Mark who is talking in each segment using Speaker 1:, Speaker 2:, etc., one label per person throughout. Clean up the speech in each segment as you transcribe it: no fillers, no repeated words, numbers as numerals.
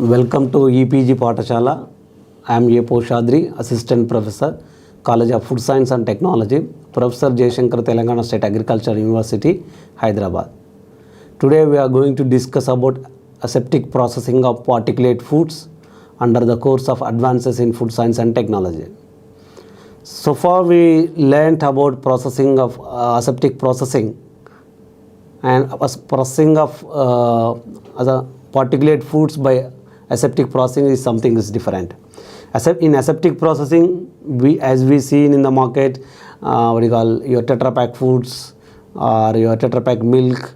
Speaker 1: Welcome to EPG Pathashala. I am A. Poshadri, Assistant Professor, College of Food Science and Technology, Professor Jayashankar, Telangana State Agriculture University, Hyderabad. Today we are going to discuss about aseptic processing of particulate foods under the course of Advances in Food Science and Technology. So far we learnt about processing of aseptic processing, and processing of other particulate foods by aseptic processing is something is different. In aseptic processing, as we seen in the market, what you call your Tetra Pak foods or your Tetra Pak milk,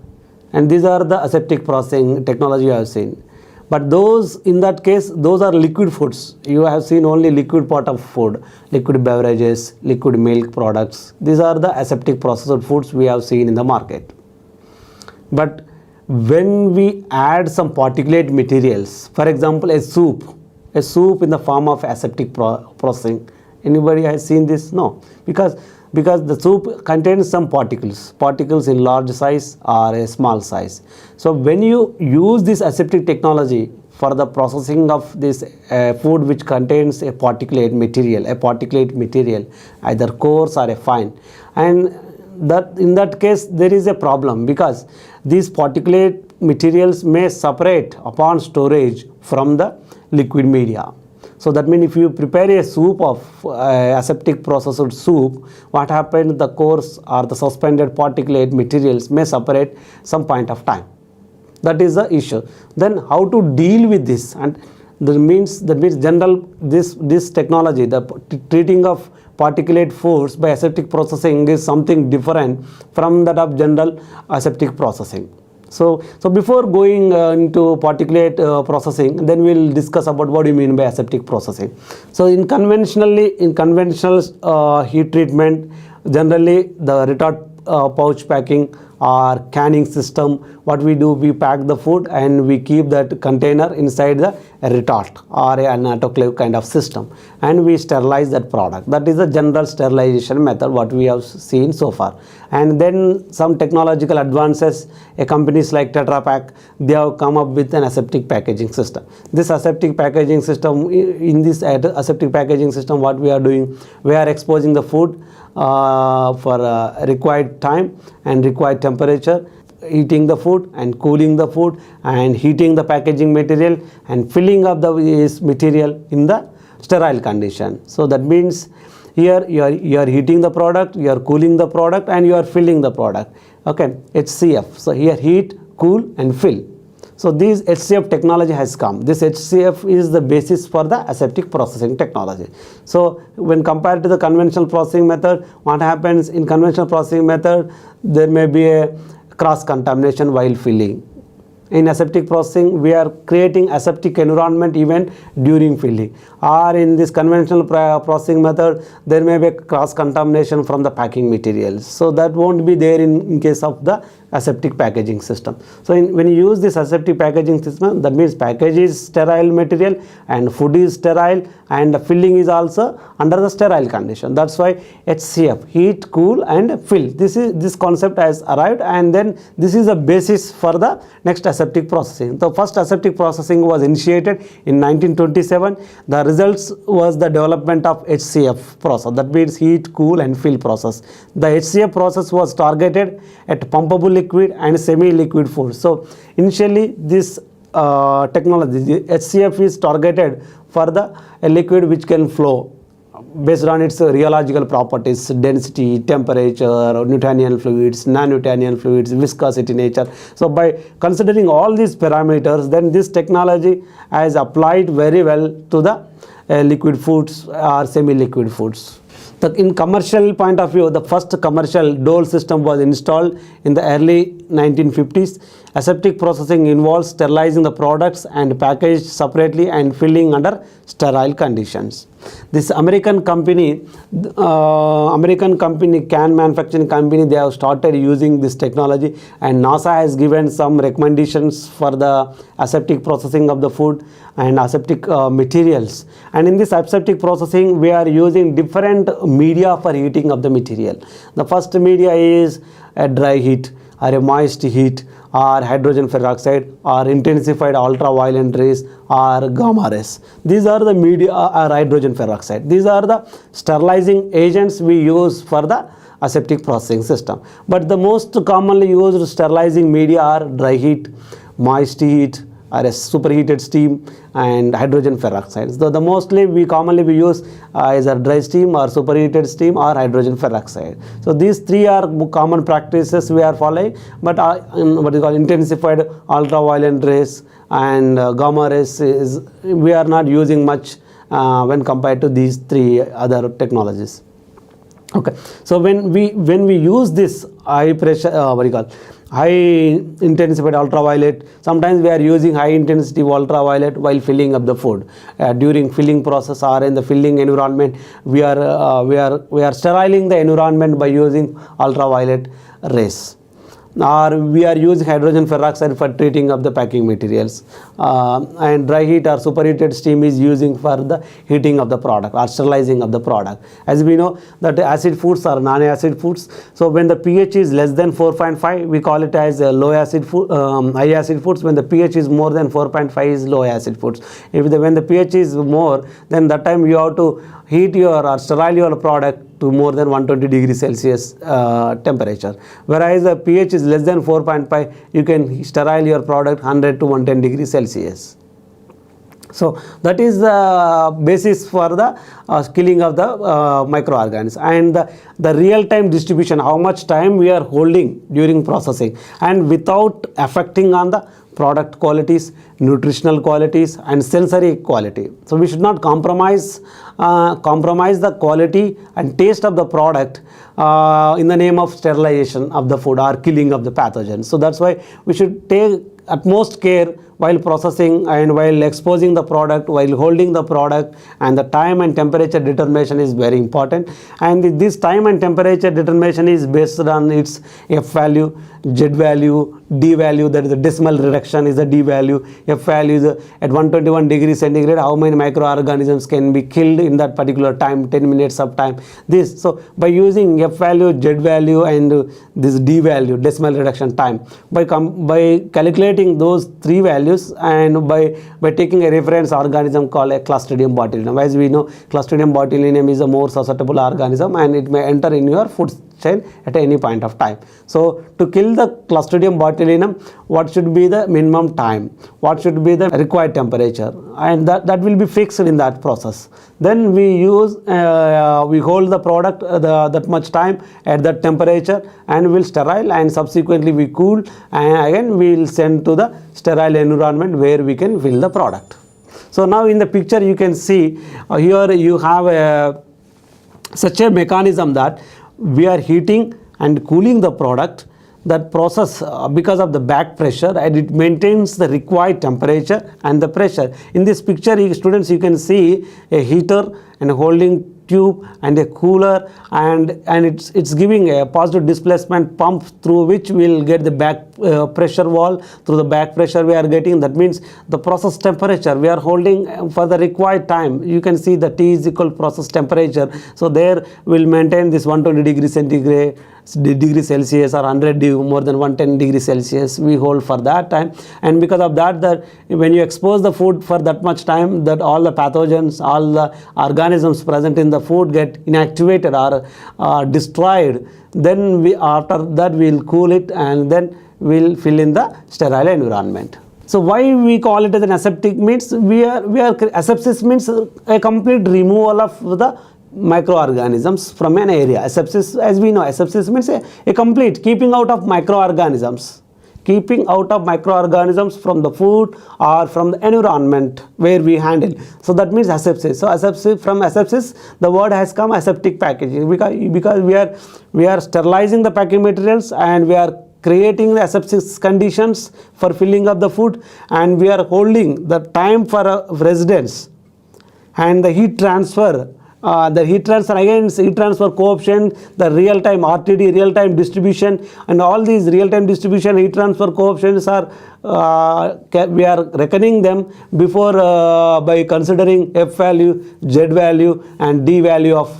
Speaker 1: and these are the aseptic processing technology you have seen. But those, in that case, those are liquid foods. You have seen only liquid part of food, liquid beverages, liquid milk products. These are the aseptic processed foods we have seen in the market. But when we add some particulate materials, for example a soup in the form of aseptic processing, anybody has seen this? No, because the soup contains some particles in large size or a small size. So when you use this aseptic technology for the processing of this food which contains a particulate material, either coarse or a fine, and that in that case there is a problem, because these particulate materials may separate upon storage from the liquid media. So that means if you prepare a soup of aseptic processed soup, what happens, the coarse or the suspended particulate materials may separate some point of time. That is the issue. Then how to deal with this? And that means general this technology, the treating of particulate foods by aseptic processing, is something different from that of general aseptic processing. So before going into particulate processing, then we'll discuss about what do you mean by aseptic processing. So in conventional heat treatment, generally the retort pouch packing or canning system, what we do, we pack the food and we keep that container inside the retort or an autoclave kind of system, and we sterilize that product. That is the general sterilization method what we have seen so far. And then some technological advances, companies like Tetra Pak, they have come up with an aseptic packaging system. This aseptic packaging system, in this aseptic packaging system, what we are doing, we are exposing the food for required time and required temperature, eating the food and cooling the food and heating the packaging material and filling up this material in the sterile condition. So that means here you are heating the product, you are cooling the product, and you are filling the product. Okay, HCF. So here heat, cool and fill. So this HCF technology has come. This HCF is the basis for the aseptic processing technology. So when compared to the conventional processing method, what happens in conventional processing method, there may be a cross contamination while filling. In aseptic processing, we are creating aseptic environment even during filling. Or in this conventional processing method, there may be cross contamination from the packing materials. So that won't be there in case of the aseptic packaging system. So when you use this aseptic packaging system, that means package is sterile material and food is sterile and the filling is also under the sterile condition. That's why HCF, heat, cool and fill. This concept has arrived, and then this is the basis for the next aseptic processing. The first aseptic processing was initiated in 1927. The results was the development of HCF process, that means heat, cool and fill process. The HCF process was targeted at pumpable liquid and semi-liquid food. So initially this technology, the HCF, is targeted for the liquid which can flow based on its rheological properties, density, temperature, Newtonian fluids, non-Newtonian fluids, viscosity, nature. So by considering all these parameters, then this technology has applied very well to the liquid foods or semi-liquid foods. In commercial point of view, the first commercial Dole system was installed in the early 1950s. Aseptic processing involves sterilizing the products and packaged separately and filling under sterile conditions. This American company, can manufacturing company, they have started using this technology, and NASA has given some recommendations for the aseptic processing of the food and aseptic materials. And in this aseptic processing, we are using different media for heating of the material. The first media is a dry heat or a moist heat or hydrogen peroxide, or intensified ultraviolet rays, or gamma rays. These are the media, or hydrogen peroxide. These are the sterilizing agents we use for the aseptic processing system. But the most commonly used sterilizing media are dry heat, moist heat, or a superheated steam, and hydrogen peroxide. So the mostly we commonly use either dry steam or superheated steam or hydrogen peroxide. So these three are common practices we are following. But what is called intensified ultraviolet rays and gamma rays is we are not using much when compared to these three other technologies. Okay, so when we use this high pressure high intensified ultraviolet, sometimes we are using high intensity ultraviolet while filling up the food. During filling process or in the filling environment, we are steriling the environment by using ultraviolet rays. Or we are using hydrogen peroxide for treating of the packing materials, and dry heat or superheated steam is using for the heating of the product or sterilizing of the product. As we know that acid foods are non-acid foods, so when the pH is less than 4.5, we call it as low acid food, high acid foods. When the pH is more than 4.5 is low acid foods. When the pH is more, then that time you have to heat or sterile your product to more than 120 degrees Celsius temperature. Whereas the pH is less than 4.5, you can sterile your product 100 to 110 degrees Celsius. So that is the basis for the killing of the microorganisms, and the real-time distribution, how much time we are holding during processing, and without affecting on the product qualities, nutritional qualities, and sensory quality. So we should not compromise the quality and taste of the product in the name of sterilization of the food or killing of the pathogens. So that's why we should take utmost care while processing and while exposing the product, while holding the product, and the time and temperature determination is very important. And this time and temperature determination is based on its F value, Z value, D value, that is the decimal reduction is the D value. F value is at 121 degrees centigrade, how many microorganisms can be killed in that particular time, 10 minutes of time. So by using F value, Z value, and this D value, decimal reduction time, by calculating those three values, and by taking a reference organism called a Clostridium botulinum. As we know, Clostridium botulinum is a more susceptible organism, and it may enter in your food chain at any point of time. So to kill the Clostridium botulinum, what should be the minimum time, what should be the required temperature, and that will be fixed in that process. Then we hold the product that much time at that temperature, and will sterile, and subsequently we cool, and again we will send to the sterile environment where we can fill the product. So now in the picture you can see here you have such a mechanism that we are heating and cooling the product. That process because of the back pressure, and it maintains the required temperature and the pressure. In this picture, students, you can see a heater and a holding tube and a cooler, and it's giving a positive displacement pump through which we'll get the back pressure valve. Through the back pressure we are getting, that means the process temperature we are holding for the required time. You can see the T is equal process temperature, so there we'll maintain this 120 degrees centigrade degrees Celsius or 100 more than 110 degrees Celsius we hold for that time. And because of that when you expose the food for that much time, that all the pathogens, all the organisms present in the food get inactivated or destroyed. Then after that we'll cool it, and then we'll fill in the sterile environment. So why we call it as an aseptic means asepsis means a complete removal of the microorganisms from an area. Asepsis, as we know, asepsis means a complete keeping out of microorganisms. Keeping out of microorganisms from the food or from the environment where we handle. So that means asepsis. So asepsis, from asepsis, the word has come aseptic packaging, because we are sterilizing the packing materials, and we are creating the asepsis conditions for filling up the food, and we are holding the time for residence and the heat transfer. The heat transfer, again, heat transfer coefficient, the real-time RTD, real-time distribution, and all these real-time distribution heat transfer coefficients are we are reckoning them before by considering F value, Z value and D value of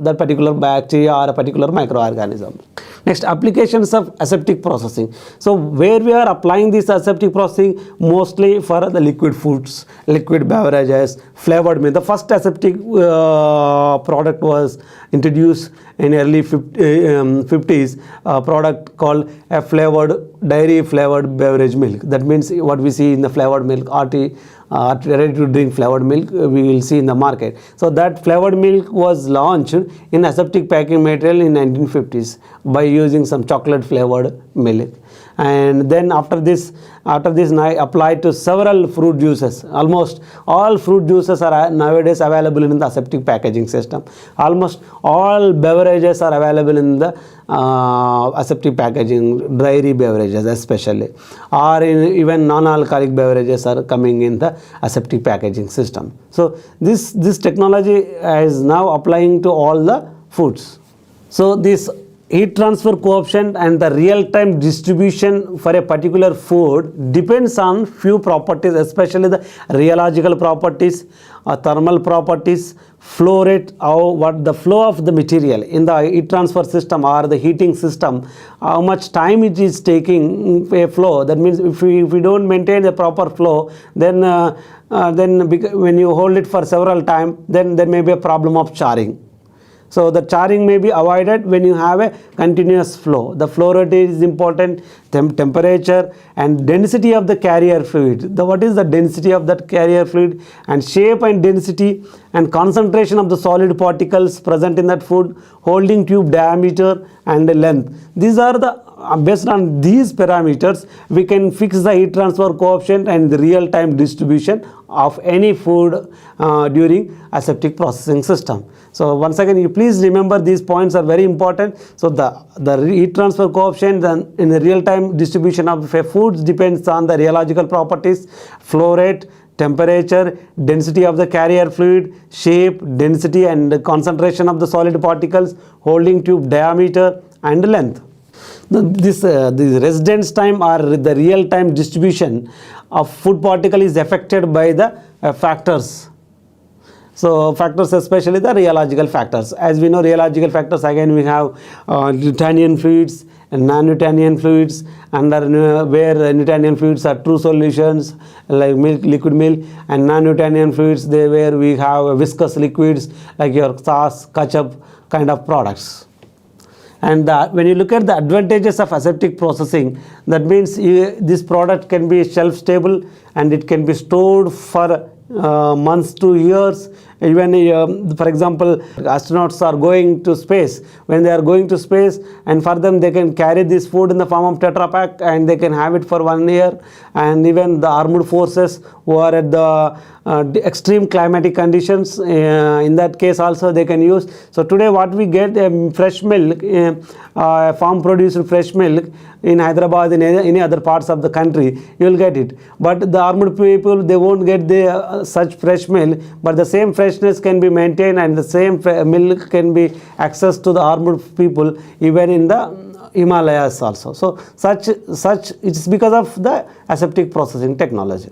Speaker 1: that particular bacteria or a particular microorganism. Next, applications of aseptic processing. So where we are applying this aseptic processing, mostly for the liquid foods, liquid beverages, flavored milk. The first aseptic product was introduced in early 50s, a product called a dairy flavored beverage milk. That means what we see in the flavored milk, ready to drink flavored milk, we will see in the market. So that flavored milk was launched in aseptic packing material in 1950s by using some chocolate flavored milk. And then after this applied to several fruit juices. Almost all fruit juices are nowadays available in the aseptic packaging system. Almost all beverages are available in the aseptic packaging, dairy beverages especially, or even non-alcoholic beverages are coming in the aseptic packaging system. So this technology is now applying to all the foods. So this heat transfer coefficient and the real-time distribution for a particular food depends on few properties, especially the rheological properties, thermal properties, flow rate, what the flow of the material in the heat transfer system or the heating system, how much time it is taking a flow. That means if we don't maintain the proper flow, then when you hold it for several time, then there may be a problem of charring. So the charring may be avoided when you have a continuous flow. The flow rate is important, temperature and density of the carrier fluid. What is the density of that carrier fluid, and shape and density and concentration of the solid particles present in that food, holding tube diameter and length. These are the based on these parameters, we can fix the heat transfer coefficient and the real-time distribution of any food during aseptic processing system. So once again, you please remember these points are very important. So the heat transfer coefficient in the real-time distribution of foods depends on the rheological properties, flow rate, temperature, density of the carrier fluid, shape, density and concentration of the solid particles, holding tube diameter and length. This residence time or the real-time distribution of food particle is affected by the factors. So factors, especially the rheological factors. As we know, rheological factors, again we have Newtonian fluids and non-Newtonian fluids, under where Newtonian fluids are true solutions like milk, liquid milk, and non-Newtonian fluids, where we have viscous liquids like your sauce, ketchup kind of products. And when you look at the advantages of aseptic processing, that means this product can be shelf stable and it can be stored for months to years. Even for example, astronauts are going to space. When they are going to space, and for them they can carry this food in the form of Tetra Pak and they can have it for 1 year. And even the armed forces who are at the extreme climatic conditions, in that case also they can use. So today what we get, fresh milk, farm produced fresh milk in Hyderabad, in any other parts of the country, you will get it. But the armed people, they won't get the such fresh milk, but the same freshness can be maintained and the same milk can be accessed to the armed people even in the Himalayas also. So such it's because of the aseptic processing technology.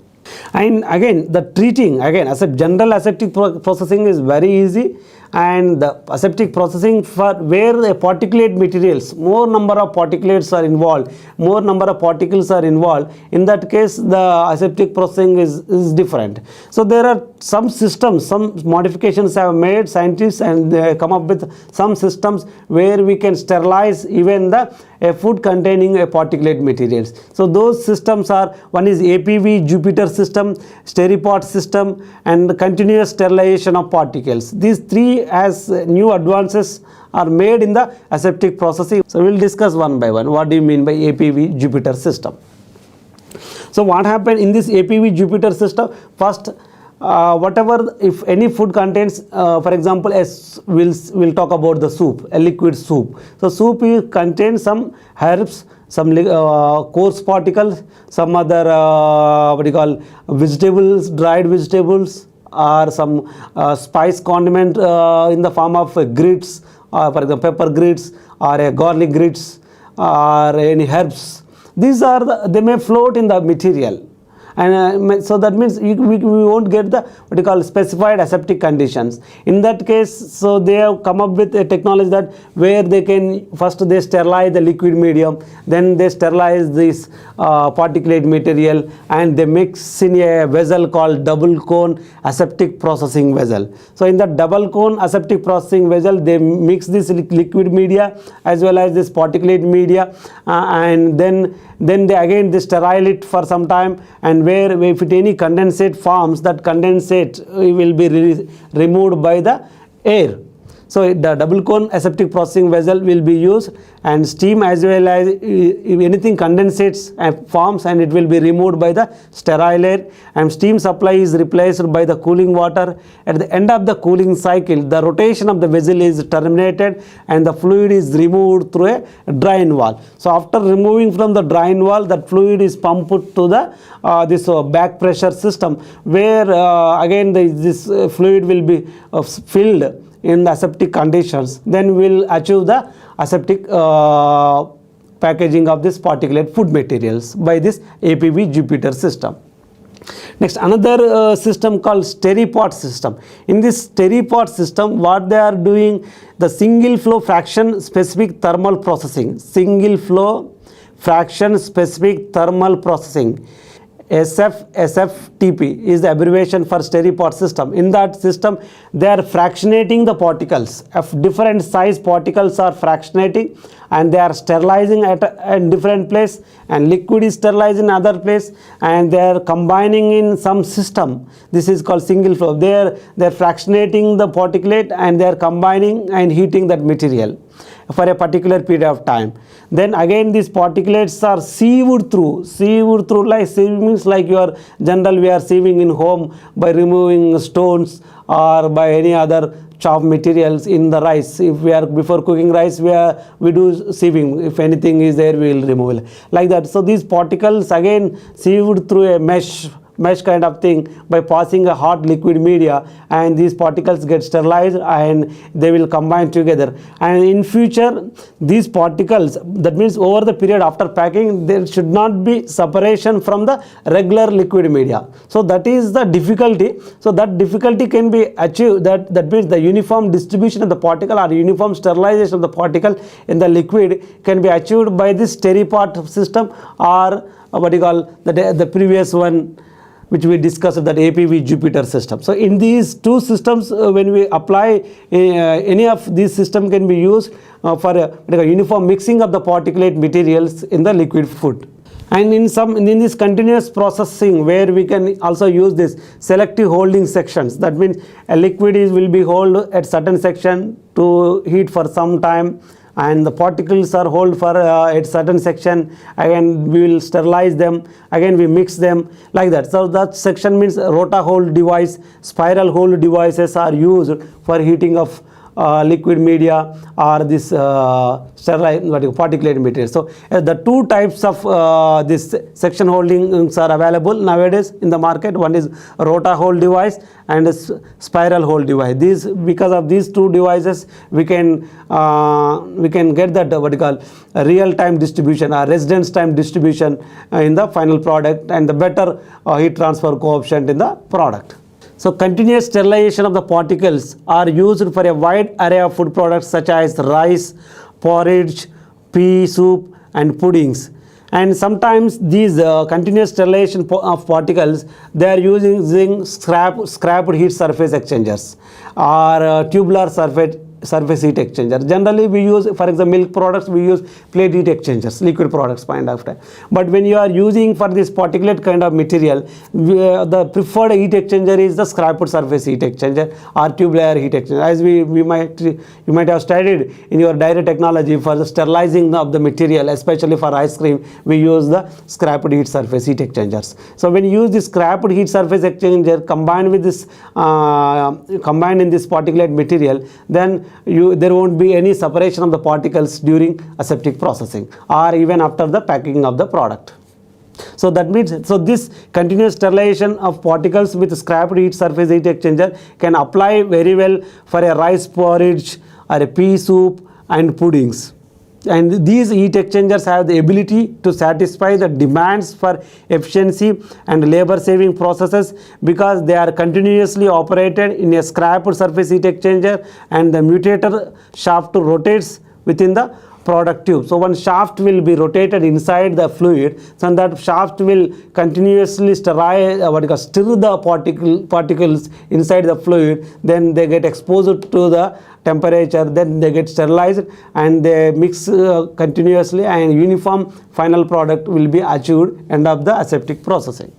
Speaker 1: And again, the treating, again, as a general aseptic processing is very easy, and the aseptic processing for where the particulate materials, more number of particulates are involved, more number of particles are involved, in that case the aseptic processing is different. So there are some systems, some modifications have made scientists, and they come up with some systems where we can sterilize even a food containing a particulate materials. So those systems are, one is APV Jupiter system, Steripot system, and continuous sterilization of particles. These three as new advances are made in the aseptic processing. So we will discuss one by one. What do you mean by APV Jupiter system? So what happened in this APV Jupiter system? First, whatever, if any food contains, for example, we'll talk about the soup, a liquid soup. So soup contains some herbs, some coarse particles, some other vegetables, dried vegetables, or some spice condiment in the form of grits, for example pepper grits or a garlic grits or any herbs. these are they may float in the material. And so that means we won't get the what you call specified aseptic conditions. In that case, so they have come up with a technology that where they can first they sterilize the liquid medium, then they sterilize this particulate material, and they mix in a vessel called double cone aseptic processing vessel. So in that double cone aseptic processing vessel, they mix this liquid media as well as this particulate media, and then they sterile it for some time, and where if it any condensate forms, that condensate will be removed by the air. So the double cone aseptic processing vessel will be used, and steam as well as if anything condensates forms, and it will be removed by the sterile air, and steam supply is replaced by the cooling water. At the end of the cooling cycle, the rotation of the vessel is terminated and the fluid is removed through a drain wall. So after removing from the drain wall, that fluid is pumped to the this back pressure system, where again this fluid will be filled in the aseptic conditions. Then we will achieve the aseptic packaging of this particulate food materials by this APV Jupiter system. Next, another system called Steripod system. In this Steripod system, what they are doing, the single flow fraction specific thermal processing. Single flow fraction specific thermal processing. SFTP is the abbreviation for Steripod system. In that system, they are fractionating the particles. Of different size particles are fractionating, and they are sterilizing at a different place, and liquid is sterilized in other place, and they are combining in some system. This is called single flow. They are fractionating the particulate, and they are combining and heating that material for a particular period of time. Then again these particulates are sieved through like sieve means like your general we are sieving in home by removing stones or by any other chopped materials in the rice. If we are before cooking rice, we do sieving. If anything is there, we will remove it like that. So these particles again sieved through a mesh kind of thing by passing a hot liquid media, and these particles get sterilized and they will combine together. And in future, these particles, that means over the period after packing, there should not be separation from the regular liquid media. So that is the difficulty. So that difficulty can be achieved, that means the uniform distribution of the particle or uniform sterilization of the particle in the liquid can be achieved by this Steripod system, or what you call the previous one which we discussed, that APV Jupiter system. So in these two systems, when we apply any of these system can be used for a uniform mixing of the particulate materials in the liquid food. And in this continuous processing, where we can also use this selective holding sections. That means a liquid will be held at certain section to heat for some time, and the particles are held for a certain section. Again we will sterilize them, again we mix them like that. So that section means rota hold device, spiral hold devices are used for heating of liquid media or this sterile particulate material. So the two types of this section holdings are available nowadays in the market. One is rota hold device and a spiral hold device. Because of these two devices, we can get that what you call real time distribution or residence time distribution in the final product, and the better heat transfer coefficient in the product. So continuous sterilization of the particles are used for a wide array of food products such as rice, porridge, pea soup and puddings. And sometimes these continuous sterilization of particles, they are using scrapped heat surface exchangers or tubular surface heat exchanger. Generally we use, for example, milk products, we use plate heat exchangers, liquid products kind of time. But when you are using for this particulate kind of material, the preferred heat exchanger is the scrapped surface heat exchanger or tubular heat exchanger. As you might have studied in your dairy technology, for the sterilizing of the material, especially for ice cream, we use the scrapped heat surface heat exchangers. So when you use this scrapped heat surface exchanger combined with this combined in this particulate material, then there won't be any separation of the particles during aseptic processing or even after the packing of the product. So that means, so this continuous sterilization of particles with scrapped heat surface heat exchanger can apply very well for a rice porridge or a pea soup and puddings. And these heat exchangers have the ability to satisfy the demands for efficiency and labor saving processes because they are continuously operated in a scrapped surface heat exchanger, and the mutator shaft rotates within the product tube. So one shaft will be rotated inside the fluid, so that shaft will continuously stir the particles inside the fluid. Then they get exposed to the temperature, then they get sterilized, and they mix continuously, and uniform final product will be achieved end of the aseptic processing.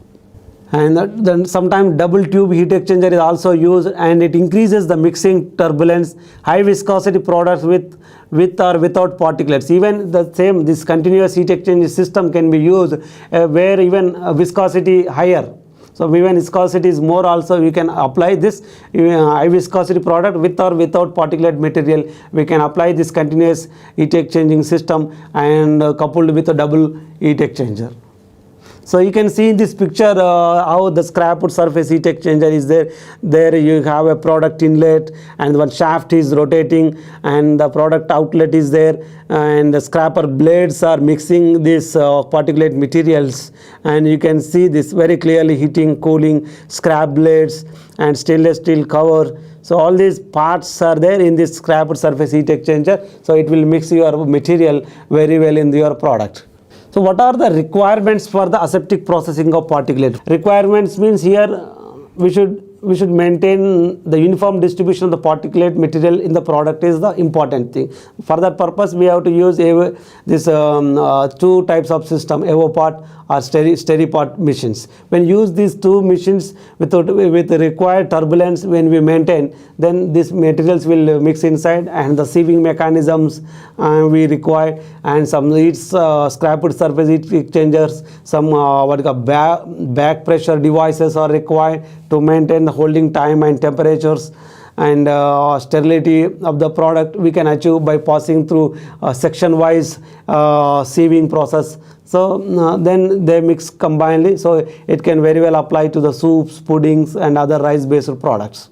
Speaker 1: And then sometimes double tube heat exchanger is also used, and it increases the mixing turbulence. High viscosity products with or without particulates, even the same, this continuous heat exchange system can be used where even viscosity higher. So even viscosity is more also, we can apply this high viscosity product with or without particulate material. We can apply this continuous heat exchanging system and coupled with a double heat exchanger. So you can see in this picture how the scrapped surface heat exchanger is there. There you have a product inlet, and one shaft is rotating, and the product outlet is there, and the scrapper blades are mixing these particulate materials, and you can see this very clearly, heating, cooling, scrap blades and stainless steel cover. So all these parts are there in this scrapped surface heat exchanger, so it will mix your material very well in your product. So what are the requirements for the aseptic processing of particulate? Requirements means here we should maintain the uniform distribution of the particulate material in the product is the important thing. For that purpose, we have to use this two types of system, EvoPart or SteriPart machines. When use these two machines with the required turbulence, when we maintain, then these materials will mix inside, and the sieving mechanisms we require, and some scrapped surface heat exchangers, some back pressure devices are required to maintain the holding time and temperatures, and sterility of the product we can achieve by passing through section wise sieving process. So then they mix combinedly, so it can very well apply to the soups, puddings and other rice based products.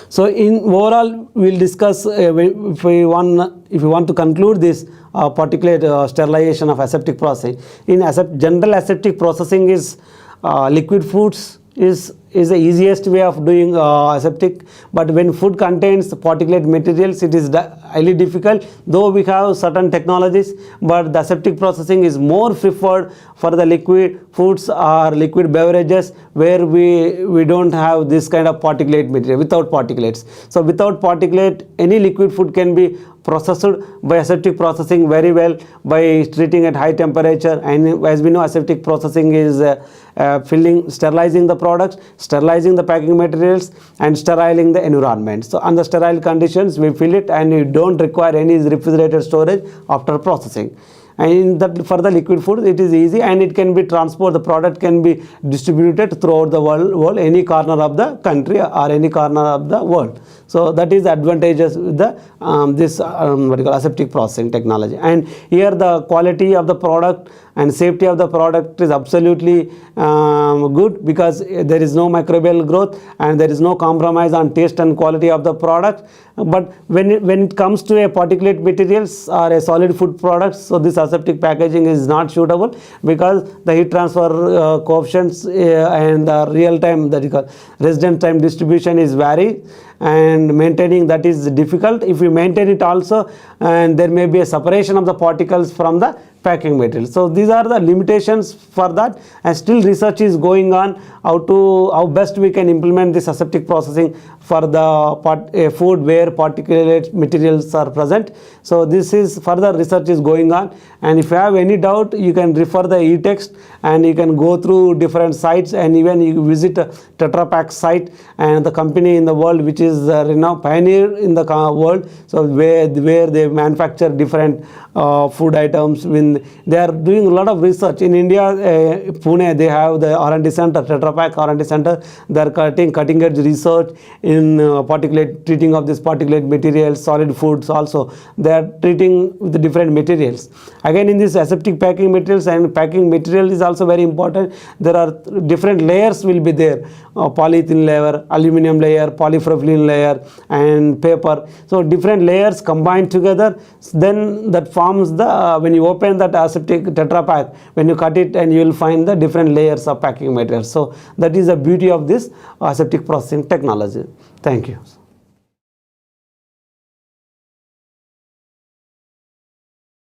Speaker 1: So in overall, we'll discuss if we want to conclude this particulate sterilization of aseptic processing. In general aseptic processing is liquid foods is the easiest way of doing aseptic, but when food contains particulate materials, it is highly difficult, though we have certain technologies, but the aseptic processing is more preferred for the liquid foods or liquid beverages where we don't have this kind of particulate material, without particulates. So without particulate, any liquid food can be processed by aseptic processing very well by treating at high temperature, and as we know, aseptic processing is sterilizing the products, sterilizing the packing materials, and steriling the environment. So under sterile conditions, we fill it, and you don't require any refrigerated storage after processing. And for the liquid food, it is easy, and it can be transported. The product can be distributed throughout the world, any corner of the country or any corner of the world. So that is the advantages with the aseptic processing technology. And here the quality of the product and safety of the product is absolutely good, because there is no microbial growth and there is no compromise on taste and quality of the product. But when it comes to a particulate materials or a solid food products, so this aseptic packaging is not suitable, because the heat transfer coefficients and the real time, that is residence time distribution is vary, and maintaining that is difficult. If you maintain it also, and there may be a separation of the particles from the packing material. So these are the limitations for that, and still research is going on how best we can implement this aseptic processing for the food where particulate materials are present. So this is further research is going on, and if you have any doubt, you can refer the e-text, and you can go through different sites, and even you visit a Tetra Pak site, and the company in the world which is renowned pioneer in the world, so where they manufacture different food items. When they are doing a lot of research in India, Pune, they have the R&D center, Tetra Pak R&D center. They are cutting edge research in in treating of this particulate materials, solid foods also, they are treating with the different materials. Again, in this aseptic packing materials, and packing material is also very important. There are different layers will be there, polyethylene layer, aluminum layer, polypropylene layer, and paper. So different layers combined together, then that forms the, when you open that aseptic Tetra Pak, when you cut it, and you will find the different layers of packing materials. So that is the beauty of this aseptic processing technology. Thank you.